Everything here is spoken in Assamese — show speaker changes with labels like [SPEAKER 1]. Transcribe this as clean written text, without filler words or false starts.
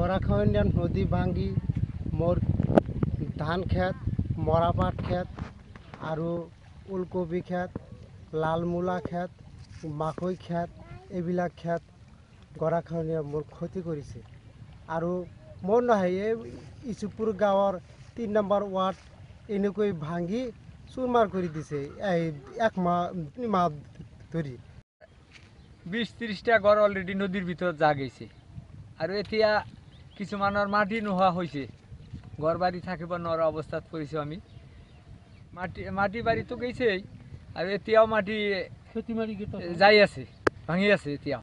[SPEAKER 1] গৰাখহনীয়া নদী ভাঙি মোৰ ধান খেত মৰাপাট খেত আৰু ওলকবি খেত লালমূলা খেত মাকৈ খেত এইবিলাক খেত গৰাখহনীয়াই মোৰ ক্ষতি কৰিছে আৰু মোৰ নহয় এই ইছুপুৰ গাঁৱৰ 3 নম্বৰ ৱাৰ্ড এনেকৈ ভাঙি চুৰমাৰ কৰি দিছে এই এক মাহ ধৰি
[SPEAKER 2] 20-30টা ঘৰ অলৰেডি নদীৰ ভিতৰত যা গৈছে আৰু এতিয়া কিছুমানৰ মাটি নোহোৱা হৈছে ঘৰ বাৰী থাকিব নোৱাৰা অৱস্থাত পৰিছোঁ আমি মাটি বাৰীতো গৈছেই আৰু এতিয়াও মাটি যাই আছে ভাঙি আছে এতিয়া